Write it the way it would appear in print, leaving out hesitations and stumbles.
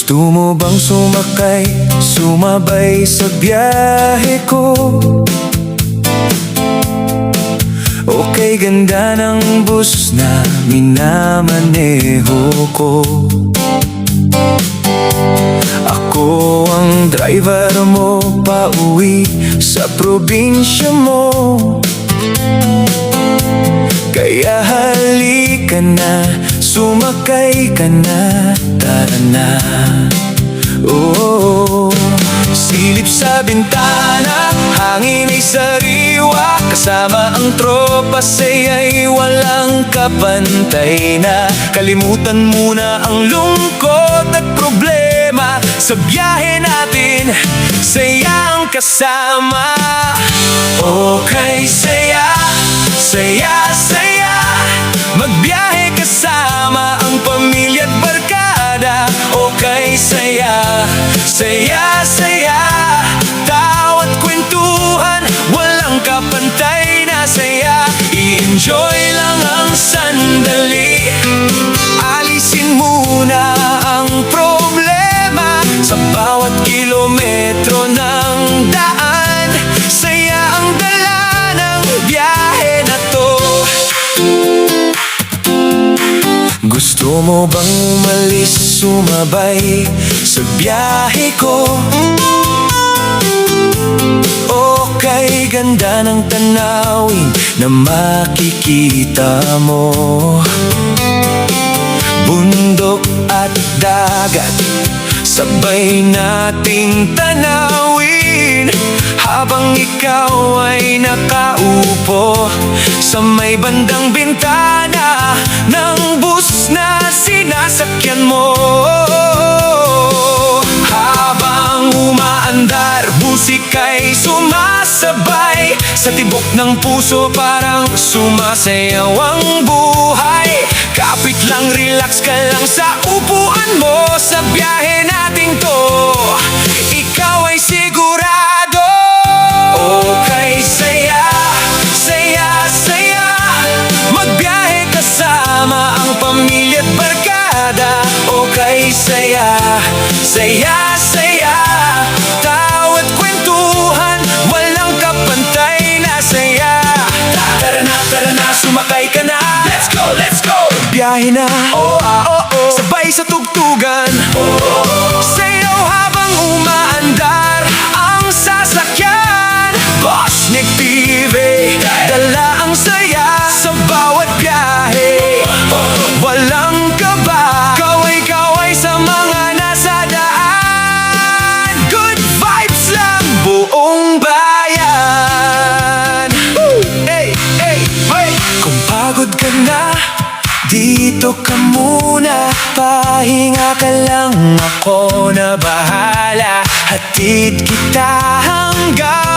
Gusto mo bang sumakay, sumabay sa biyahe ko? Okay, ganda ng bus na minamaneho ko. Ako ang driver mo pauwi sa probinsya mo. Kaya halika na, sumakay ka na, tara na. Oh, silip sa bintana, hangin ay sariwa. Kasama ang tropa, saya'y walang kapantay na. Kalimutan muna ang lungkot at problema. Sa biyahe natin, saya ang kasama. Okay, saya, saya, saya. Magbiyahe kasama ang pamilya at barkada. Okay, saya, saya, saya. Tawat kwentuhan, walang kapantay na saya. I-enjoy lang ang sandali. Alisin muna ang problema sa bawat kilometro ng daan. Saya ang dala ng biyahe na to. Gusto mo bang umalis, sumabay sa biyahe ko? Okay, ganda ng tanawin na makikita mo. Bundok at dagat, sabay nating tanawin. Habang ikaw ay nakaupo sa may bandang bintana ng bus na sinasakyan mo. Habang umaandar, musika'y sumasabay sa tibok ng puso, parang sumasayaw ang buhay. Kapit lang, relax ka lang sa upuan mo. Sa biyahe natin to, ikaw ay sigurado. Okay, saya, saya, saya. Magbiyahe kasama ang pamilya at barkada. Okay, saya, saya, saya. Tawat kwentuhan, walang kapantay na saya. Tara na, sumakay ka na. Let's go, let's go. Biyahe na, sabay sa tugtugan. Sayaw habang umaandar ang sasakyan. Bossnik TV, dala ang saya sa bawat biyahe. Walang kaba, kaway-kaway sa mga nasa daan. Good vibes lang, buong bayan. Hey, hey, hey. Kung pagod ka na, dito ka muna, pahinga ka lang, ako na bahala. Hatid kita hanggang